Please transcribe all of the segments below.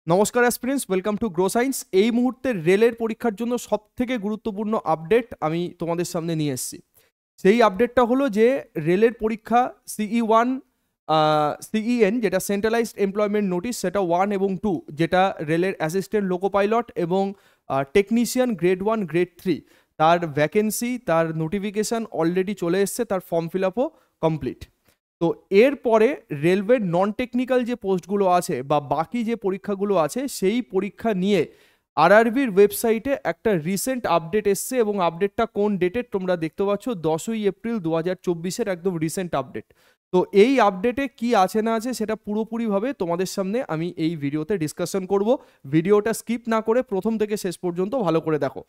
নমস্কার aspirants, welcome to grow science. এই মুহূর্তে রেলের পরীক্ষার জন্য সবথেকে গুরুত্বপূর্ণ আপডেট আমি তোমাদের সামনে নিয়ে এসেছি। সেই আপডেটটা হলো যে রেলের পরীক্ষা CE1 CEN, যেটা সেন্ট্রালাইজড এমপ্লয়মেন্ট নোটিশ, সেটা 1 এবং 2, যেটা রেলের অ্যাসিস্ট্যান্ট লোকো পাইলট এবং টেকনিশিয়ান গ্রেড 1 গ্রেড 3, তার ভ্যাকেন্সি, তার নোটিফিকেশান অলরেডি চলে এসছে, তার ফর্ম ফিল আপও কমপ্লিট। তো এরপরে রেলওয়ের নন টেকনিক্যাল যে পোস্টগুলো আছে বা বাকি যে পরীক্ষাগুলো আছে, সেই পরীক্ষা নিয়ে আরআরবির ওয়েবসাইটে একটা রিসেন্ট আপডেট এসছে, এবং আপডেটটা কোন ডেটের তোমরা দেখতে পাচ্ছ, 10ই এপ্রিল 2024-এর একদম রিসেন্ট আপডেট। তো এই আপডেটে কি আছে না আছে সেটা পুরোপুরিভাবে তোমাদের সামনে আমি এই ভিডিওতে ডিসকাশন করব। ভিডিওটা স্কিপ না করে প্রথম থেকে শেষ পর্যন্ত ভালো করে দেখো।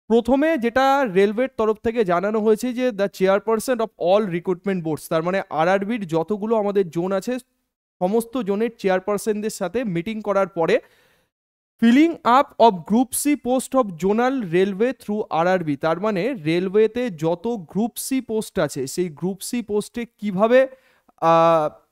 প্রথমে যেটা রেলওয়ের তরফ থেকে জানানো হয়েছে যে the chairperson of all recruitment boards, তার মানে আরআরবির যতগুলো আমাদের জোন আছে সমস্ত জোনের চেয়ারপারসনদের সাথে মিটিং করার পরে filling up of group C post of zonal railway through RRB, তার মানে রেলওয়েতে যত গ্রুপ সি পোস্ট আছে সেই গ্রুপ সি পোস্টে কিভাবে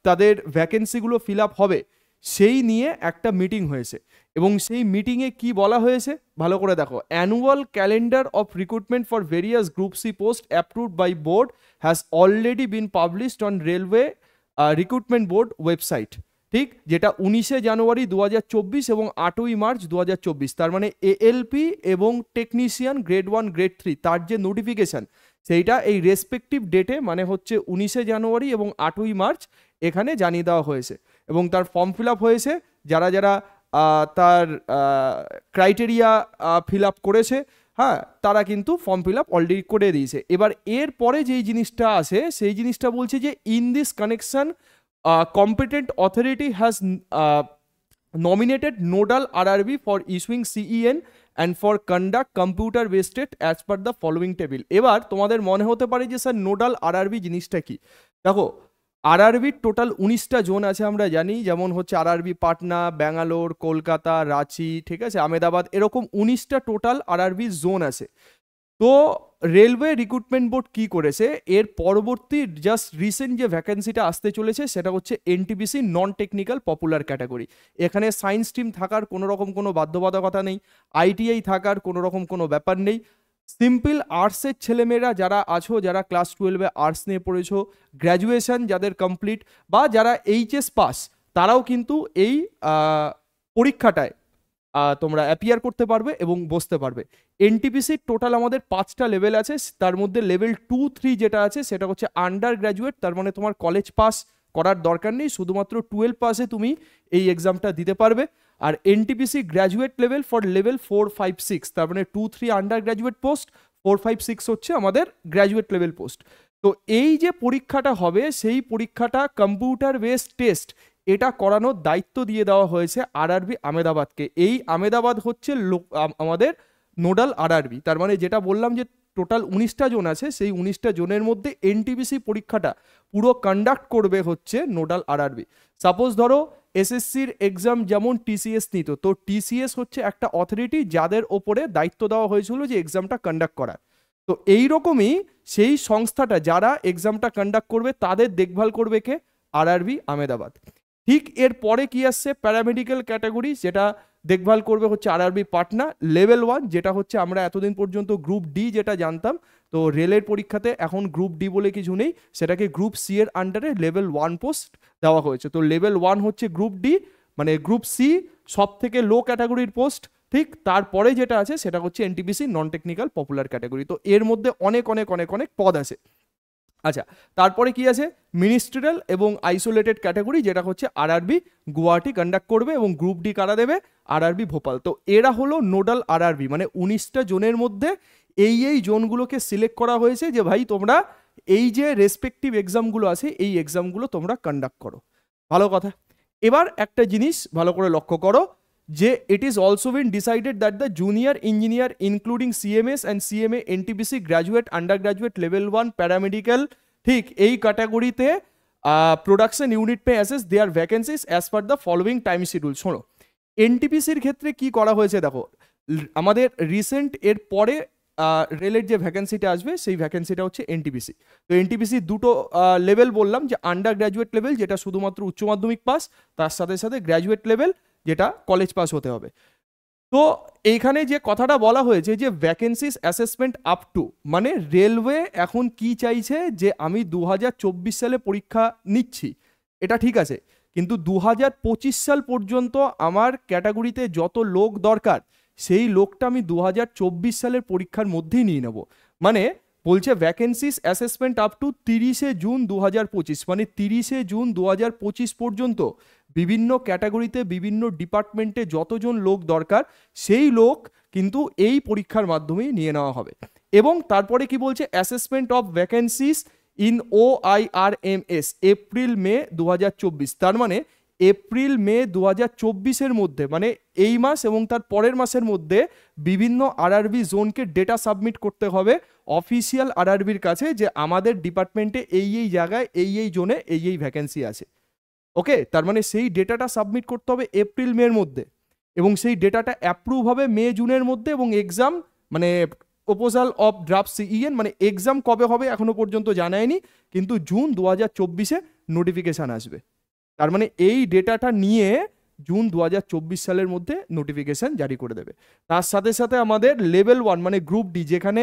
তাদের ভ্যাকেন্সিগুলো ফিল আপ হবে সেই নিয়ে একটা মিটিং হয়েছে। এবং সেই মিটিংয়ে কি বলা হয়েছে ভালো করে দেখো। Annual calendar of recruitment for various group C post approved by board has already been published on railway recruitment board website, ঠিক, যেটা 19শে জানুয়ারি 2024 এবং 8ই মার্চ 2024, তার মানে এএলপি এবং টেকনিশিয়ান গ্রেড 1 গ্রেড 3 তার যে নোটিফিকেশান সেইটা এই রেসপেক্টিভ ডেটে, মানে হচ্ছে 19শে জানুয়ারি এবং 8ই মার্চ, এখানে জানিয়ে দেওয়া হয়েছে। এবং তার ফর্ম ফিল আপ হয়েছে, যারা যারা তার ক্রাইটেরিয়া ফিল আপ করেছে, হ্যাঁ, তারা কিন্তু ফর্ম ফিল আপ অলরেডি করে দিয়েছে। এবার এর পরে যেই জিনিসটা আছে সেই জিনিসটা বলছে যে in this connection competent authority has nominated nodal RRB for issuing CEN and for conduct computer based test as per the following table। এবার তোমাদের মনে হতে পারে যে স্যার নোডাল আরআরবি জিনিসটা কি। দেখো, আরআরবির টোটাল 19টা জোন আছে আমরা জানি, যেমন হচ্ছে আরআরবি পাটনা, ব্যাঙ্গালোর, কলকাতা, রাঁচি, ঠিক আছে, আহমেদাবাদ, এরকম 19টা টোটাল আরআরবি জোন আছে। তো রেলওয়ে রিক্রুটমেন্ট বোর্ড কি করেছে, এর পরবর্তী জাস্ট রিসেন্ট যে ভ্যাকেন্সিটা আসতে চলেছে সেটা হচ্ছে NTPC non technical popular category. এখানে সায়েন্স স্ট্রিম থাকার কোনো রকম কোনো বাধ্যবাধকতা নেই, আইটিআই থাকার কোনো রকম কোনো ব্যাপার নেই। সিম্পল আর্টসের ছেলেমেয়েরা যারা আছো, যারা ক্লাস 12-এ আর্টস নিয়ে পড়েছো, গ্র্যাজুয়েশন যাদের কমপ্লিট বা যারা এইচএস পাস, তারাও কিন্তু এই পরীক্ষাটায় তোমরা অ্যাপিয়ার করতে পারবে এবং বসতে পারবে। এনটিপিসির টোটাল আমাদের 5টা লেভেল আছে, তার মধ্যে লেভেল 2, 3 যেটা আছে সেটা হচ্ছে আন্ডার গ্র্যাজুয়েট, তার মানে তোমার কলেজ পাস করার দরকার নেই, শুধুমাত্র 12 পাসে তুমি এই এক্সামটা দিতে পারবে। আর NTPC graduate level for level 4, 5, 6, তার মানে 2, 3 আন্ডার গ্র্যাজুয়েট পোস্ট, 4, 5, 6 হচ্ছে আমাদের গ্র্যাজুয়েট লেভেল পোস্ট। তো এই যে পরীক্ষাটা হবে সেই পরীক্ষাটা কম্পিউটার বেসড টেস্ট, এটা করানোর দায়িত্ব দিয়ে দেওয়া হয়েছে আরআরবি আহমেদাবাদকে। এই আহমেদাবাদ হচ্ছে আমাদের নোডাল আরআরবি, তার মানে যেটা বললাম যে টোটাল 19টা জোন আছে, সেই 19টা জোনের মধ্যে এনটিপিসি পরীক্ষাটা পুরো কন্ডাক্ট করবে হচ্ছে নোডাল আরআরবি। সাপোজ ধরো এসএসসির এক্সাম যেমন টিসিএস নিত, তো টিসিএস হচ্ছে একটা অথরিটি যাদের ওপরে দায়িত্ব দেওয়া হয়েছিল যে এক্সামটা কন্ডাক্ট করার। তো এইরকমই সেই সংস্থাটা যারা এক্সামটা কন্ডাক্ট করবে তাদের দেখভাল করবে কে, আরআরবি আহমেদাবাদ। ঠিক এর পরে কি আসছে, প্যারামেডিক্যাল ক্যাটাগরি, যেটা দেখভাল করবে হচ্ছে আরআরবি পাটনা। লেভেল 1 যেটা হচ্ছে আমরা এতদিন পর্যন্ত গ্রুপ ডি যেটা জানতাম, তো রেলের পরীক্ষাতে এখন গ্রুপ ডি বলে কিছু নেই, সেটাকে গ্রুপ সি এর আন্ডারে লেভেল 1 পোস্ট দেওয়া হয়েছে। তো লেভেল 1 হচ্ছে গ্রুপ ডি, মানে গ্রুপ সি সব থেকে লো ক্যাটাগরির পোস্ট। ঠিক তারপরে যেটা আছে সেটা হচ্ছে NTPC non technical popular category. তো এর মধ্যে অনেক অনেক অনেক অনেক পদ আছে। আচ্ছা, তারপরে কি আছে, মিনিস্ট্রিয়াল এবং আইসোলেটেড ক্যাটাগরি, যেটা হচ্ছে আরআরবি গুয়াহাটি কন্ডাক্ট করবে এবং গ্রুপ ডি কারা দেবে, আরআরবি ভোপাল। তো এরা হলো নোডাল আরআরবি, মানে 19টা জোনের মধ্যে এই জোনগুলোকে সিলেক্ট করা হয়েছে যে ভাই তোমরা এই যে রেসপেক্টিভ এক্সামগুলো আছে এই এক্সামগুলো তোমরা কন্ডাক্ট করো। ভালো কথা। এবার একটা জিনিস ভালো করে লক্ষ্য করো যে it is also been decided that the junior engineer including CMS and CMA NTPC graduate, under graduate, level 1 paramedical, ঠিক, এই ক্যাটাগরিতে production unit pay assess their vacancies as per the following time schedule. শোনো, এনটিপিসির ক্ষেত্রে কি করা হয়েছে দেখো, আমাদের রিসেন্ট এর পরে রেলের যে ভ্যাকেন্সিটা আসবে সেই ভ্যাকেন্সিটা হচ্ছে এনটিপিসি। তো এনটিপিসি দুটো লেভেল বললাম, যে আন্ডার গ্র্যাজুয়েট লেভেল যেটা শুধুমাত্র উচ্চ মাধ্যমিক পাস, তার সাথে সাথে গ্র্যাজুয়েট লেভেল যেটা কলেজ পাস হতে হবে। তো এইখানে যে কথাটা বলা হয়েছে যে ভ্যাকেন্সিস অ্যাসেসমেন্ট আপ টু, মানে রেলওয়ে এখন কি চাইছে যে আমি 2024 সালে পরীক্ষা নিচ্ছি, এটা ঠিক আছে, কিন্তু 2025 সাল পর্যন্ত আমার ক্যাটাগরিতে যত লোক দরকার সেই লোকটা আমি 2024 সালের পরীক্ষার মধ্যেই নিয়ে নেব। মানে বলছে ভ্যাকেন্সিস অ্যাসেসমেন্ট আপ টু 30শে জুন 2025, মানে 30শে জুন 2025 পর্যন্ত বিভিন্ন ক্যাটাগরিতে বিভিন্ন ডিপার্টমেন্টে যতজন লোক দরকার সেই লোক কিন্তু এই পরীক্ষার মাধ্যমেই নিয়ে নেওয়া হবে। এবং তারপরে কি বলছে, assessment of vacancies in OIRMS April May 2024, তার মানে এপ্রিল মে 2024-এর মধ্যে, মানে এই মাস এবং তার পরের মাসের মধ্যে বিভিন্ন RRB জোনকে ডেটা সাবমিট করতে হবে অফিসিয়াল RRBর কাছে যে আমাদের ডিপার্টমেন্টে এই জায়গায় এই জোনে এই ভ্যাকেন্সি আছে। ওকে, তার মানে সেই ডেটাটা সাবমিট করতে হবে এপ্রিল মের মধ্যে, এবং সেই ডেটাটা অ্যাপ্রুভ হবে মে জুনের মধ্যে, এবং এক্সাম মানে প্রপোজাল অফ ড্রাফট CEN, মানে এক্সাম কবে হবে এখনো পর্যন্ত জানায়নি, কিন্তু জুন 2024-এ নোটিফিকেশান আসবে। তার মানে এই ডেটাটা নিয়ে জুন 2024 সালের মধ্যে নোটিফিকেশান জারি করে দেবে। তার সাথে সাথে আমাদের লেভেল 1 মানে গ্রুপ ডি, যেখানে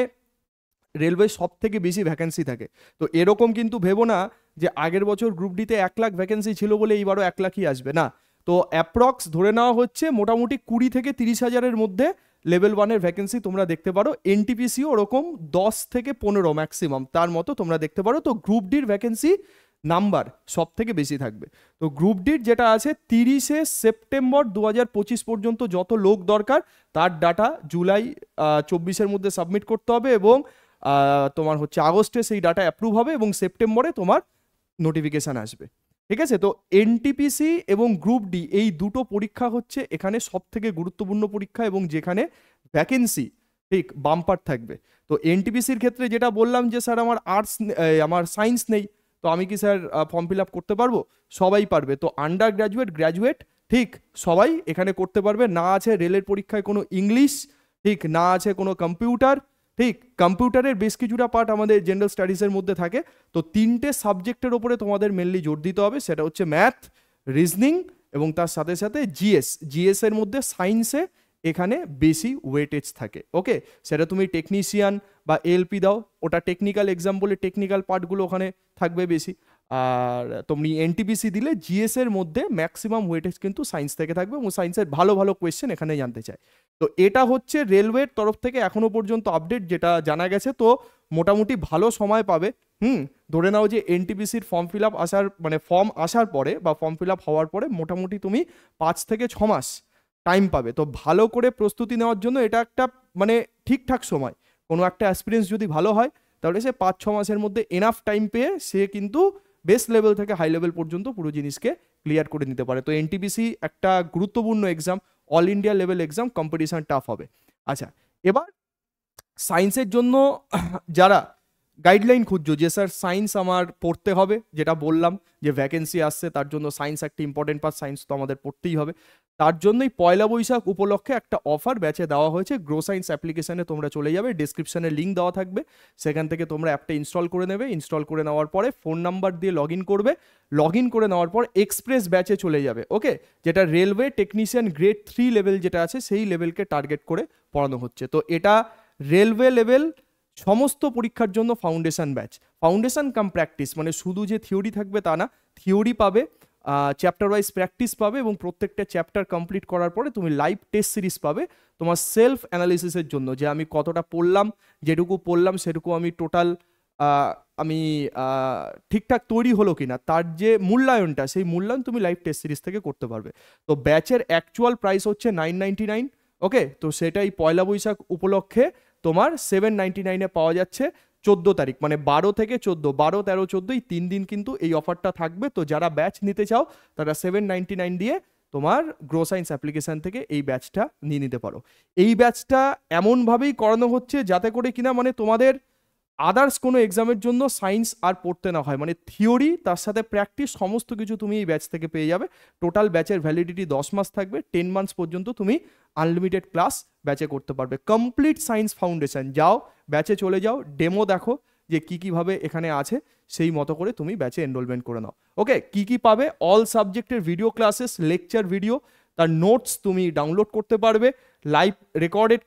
রেলওয়ে সব থেকে বেশি ভ্যাকেন্সি থাকে, তো এরকম কিন্তু ভেবো না যে আগের বছর গ্রুপ ডিতে 1 লাখ ভ্যাকেন্সি ছিল বলে এইবারও 1 লাখই আসবে না। তো অ্যাপ্রক্স ধরে নেওয়া হচ্ছে মোটামুটি 20 থেকে 30 হাজারের মধ্যে লেভেল 1-এর ভ্যাকেন্সি তোমরা দেখতে পারো। NTPCও ওরকম 10 থেকে 15 ম্যাক্সিমাম তার মতো তোমরা দেখতে পারো। তো গ্রুপ ডির ভ্যাকেন্সি নাম্বার সব থেকে বেশি থাকবে। তো গ্রুপ ডির যেটা আছে 30শে সেপ্টেম্বর 2025 পর্যন্ত যত লোক দরকার তার ডাটা জুলাই 24-এর মধ্যে সাবমিট করতে হবে, এবং তোমার হচ্ছে আগস্টে সেই ডাটা অ্যাপ্রুভ হবে এবং সেপ্টেম্বরে তোমার নোটিফিকেশান আসবে। ঠিক আছে, তো NTPC এবং গ্রুপ ডি এই দুটো পরীক্ষা হচ্ছে এখানে সব থেকে গুরুত্বপূর্ণ পরীক্ষা, এবং যেখানে ভ্যাকেন্সি ঠিক বাম্পার থাকবে। তো NTPCর ক্ষেত্রে যেটা বললাম যে স্যার আমার আমার সায়েন্স নেই, তো আমি কি স্যার ফর্ম ফিল আপ করতে পারবো? সবাই পারবে। তো আন্ডার গ্র্যাজুয়েট, গ্র্যাজুয়েট ঠিক সবাই এখানে করতে পারবে। না আছে রেলের পরীক্ষায় কোনো ইংলিশ, ঠিক না আছে কোনো কম্পিউটার, ঠিক কম্পিউটারের বেশ কিছুটা পার্ট আমাদের জেনারেল স্টাডিজের মধ্যে থাকে। তো 3টে সাবজেক্টের ওপরে তোমাদের মেনলি জোর দিতে হবে, সেটা হচ্ছে ম্যাথ, রিজনিং এবং তার সাথে সাথে জিএস এর মধ্যে সায়েন্সে এখানে বেশি ওয়েটেজ থাকে। ওকে, সেটা তুমি টেকনিশিয়ান বা এলপি দাও, ওটা টেকনিক্যাল এক্সাম বলে টেকনিক্যাল পার্টগুলো ওখানে থাকবে বেশি। আর তুমি NTPC দিলে জিএস এর মধ্যে ম্যাক্সিমাম ওয়েটেজ কিন্তু সায়েন্স থেকে থাকবে, এবং সায়েন্সের ভালো ভালো কোয়েশ্চেন এখানে জানতে চায়। তো এটা হচ্ছে রেলওয়ের তরফ থেকে এখনো পর্যন্ত আপডেট যেটা জানা গেছে। তো মোটামুটি ভালো সময় পাবে। ধরে নাও যে NTPCর ফর্ম ফিল আপ আসার মানে ফর্ম আসার পরে বা ফর্ম ফিল আপ হওয়ার পরে মোটামুটি তুমি 5 থেকে 6 মাস টাইম পাবে। তো ভালো করে প্রস্তুতি নেওয়ার জন্য এটা একটা মানে ঠিকঠাক সময়। কোনো একটা এক্সপিরিয়েন্স যদি ভালো হয় তাহলে সে 5-6 মাসের মধ্যে এনাফ টাইম পেয়ে সে কিন্তু বেস্ট লেভেল থেকে হাই লেভেল পর্যন্ত পুরো জিনিসকে ক্লিয়ার করে নিতে পারে। তো NTPC একটা গুরুত্বপূর্ণ exam, all India level exam, competition tough হবে। আচ্ছা, এবার সায়েন্সের জন্য যারা গাইডলাইন খুঁজছো যে স্যার সায়েন্স আমার পড়তে হবে, যেটা বললাম যে ভ্যাকেন্সি আসছে তার জন্য সায়েন্স একটা ইম্পর্টেন্ট পার্ট, সায়েন্স তো আমাদের পড়তেই হবে। তার জন্যই পয়লা বৈশাখ উপলক্ষে একটা অফার ব্যাচে দেওয়া হয়েছে। গ্রো সায়েন্স অ্যাপ্লিকেশনে তোমরা চলে যাবে, ডিসক্রিপশনে লিঙ্ক দেওয়া থাকবে, সেখান থেকে তোমরা অ্যাপটা ইনস্টল করে নেবে। ইনস্টল করে নেওয়ার পরে ফোন নাম্বার দিয়ে লগ ইন করবে, লগ ইন করে নেওয়ার পর এক্সপ্রেস ব্যাচে চলে যাবে। ওকে, যেটা রেলওয়ে টেকনিশিয়ান গ্রেড 3 লেভেল যেটা আছে সেই লেভেলকে টার্গেট করে পড়ানো হচ্ছে। তো এটা রেলওয়ে লেভেল সমস্ত পরীক্ষার জন্য ফাউন্ডেশন ব্যাচ, ফাউন্ডেশন কাম প্র্যাকটিস, মানে শুধু যে থিওরি থাকবে তা না, থিওরি পাবে, চ্যাপ্টার ওয়াইজ প্র্যাকটিস পাবে, এবং প্রত্যেকটা চ্যাপ্টার কমপ্লিট করার পরে তুমি লাইভ টেস্ট সিরিজ পাবে তোমার সেলফ অ্যানালিসিসের জন্য, যে আমি কতটা পড়লাম, যেটুকু পড়লাম সেটুকু আমি টোটাল আমি ঠিকঠাক তৈরি হলো কিনা তার যে মূল্যায়নটা, সেই মূল্যায়ন তুমি লাইভ টেস্ট সিরিজ থেকে করতে পারবে। তো ব্যাচের অ্যাকচুয়াল প্রাইস হচ্ছে 999। ওকে, তো সেটাই পয়লা বৈশাখ উপলক্ষে তোমার 799-এ পাওয়া যাচ্ছে। 14 তারিখ মানে 12 থেকে 14, 12, 13, 14 এই 3 দিন কিন্তু এই অফারটা থাকবে। তো যারা ব্যাচ নিতে চাও তারা 799 দিয়ে তোমার গ্রো সায়েন্স অ্যাপ্লিকেশন থেকে এই ব্যাচটা নিয়ে নিতে পারো। এই ব্যাচটা এমনভাবেই করানো হচ্ছে যাতে করে কিনা মানে তোমাদের আদার্স কোনো এক্সামের জন্য সায়েন্স আর পড়তে না হয়, মানে থিওরি তার সাথে প্র্যাকটিস সমস্ত কিছু তুমি এই ব্যাচ থেকে পেয়ে যাবে। টোটাল ব্যাচের ভ্যালিডিটি 10 মাস থাকবে, 10 মান্থস পর্যন্ত তুমি আনলিমিটেড ক্লাস ব্যাচে করতে পারবে। কমপ্লিট সায়েন্স ফাউন্ডেশন, যাও ব্যাচে চলে যাও, ডেমো দেখো যে কী কীভাবে এখানে আছে, সেই মতো করে তুমি ব্যাচে এনরোলমেন্ট করে নাও। ওকে, কী কী পাবে? অল সাবজেক্টের ভিডিও ক্লাসেস, লেকচার ভিডিও, তার নোটস তুমি ডাউনলোড করতে পারবে, লাইভ রেকর্ডেড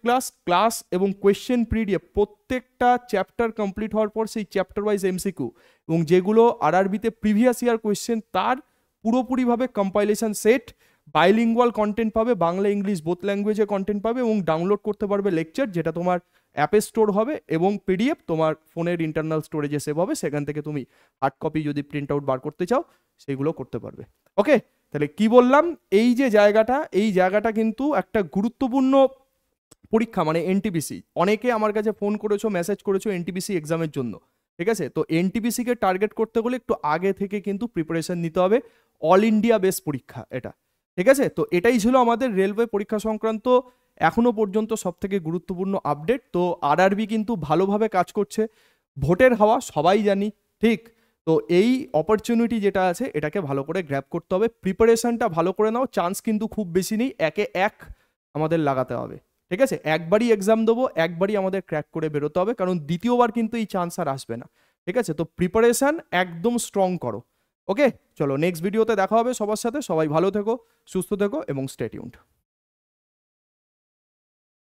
ক্লাস এবং কোয়েশ্চেন পিডিএফ, প্রত্যেকটা চ্যাপ্টার কমপ্লিট হওয়ার পর সেই চ্যাপ্টার ওয়াইজ এমসিকিউ এবং যেগুলো আরআরবিতে প্রিভিয়াস ইয়ার কোয়েশ্চেন তার পুরোপুরিভাবে কম্পাইলেশন সেট, বাইলিঙ্গুয়াল কন্টেন্ট পাবে, বাংলা ইংলিশ বোথ ল্যাঙ্গুয়েজে কন্টেন্ট পাবে এবং ডাউনলোড করতে পারবে লেকচার, যেটা তোমার অ্যাপে স্টোর হবে এবং পিডিএফ তোমার ফোনের ইন্টারনাল স্টোরেজে সেভ হবে, সেখান থেকে তুমি হার্ড কপি যদি প্রিন্ট আউট বার করতে চাও সেগুলো করতে পারবে। ওকে, তাহলে কি বললাম, এই যে জায়গাটা, এই জায়গাটা কিন্তু একটা গুরুত্বপূর্ণ পরীক্ষা, মানে এনটিপিসি। অনেকে আমার কাছে ফোন করেছো, মেসেজ করেছো এনটিপিসি এক্সামের জন্য, ঠিক আছে? তো এনটিপিসিকে টার্গেট করতে হলে একটু আগে থেকে কিন্তু প্রিপারেশন নিতে হবে, অল ইন্ডিয়া বেস পরীক্ষা এটা, ঠিক আছে? তো এটাই ছিল আমাদের রেলওয়ে পরীক্ষা সংক্রান্ত এখনো পর্যন্ত সব থেকে গুরুত্বপূর্ণ আপডেট। তো আরআরবি কিন্তু ভালোভাবে কাজ করছে, ভোটের হাওয়া সবাই জানি, ঠিক? তো এই অপরচুনিটি যেটা আছে এটাকে ভালো করে গ্র্যাব করতে হবে, প্রিপারেশনটা ভালো করে নাও, চান্স কিন্তু খুব বেশি নেই, একে এক আমাদের লাগাতে হবে, ঠিক আছে? একবারই এক্সাম দেবো, একবারই আমাদের ক্র্যাক করে বেরোতে হবে, কারণ দ্বিতীয়বার কিন্তু এই চান্স আর আসবে না, ঠিক আছে? তো প্রিপারেশন একদম স্ট্রং করো। ওকে, চলো নেক্সট ভিডিওতে দেখা হবে সবার সাথে, সবাই ভালো থেকো, সুস্থ থেকো এবং স্টে টিউনড।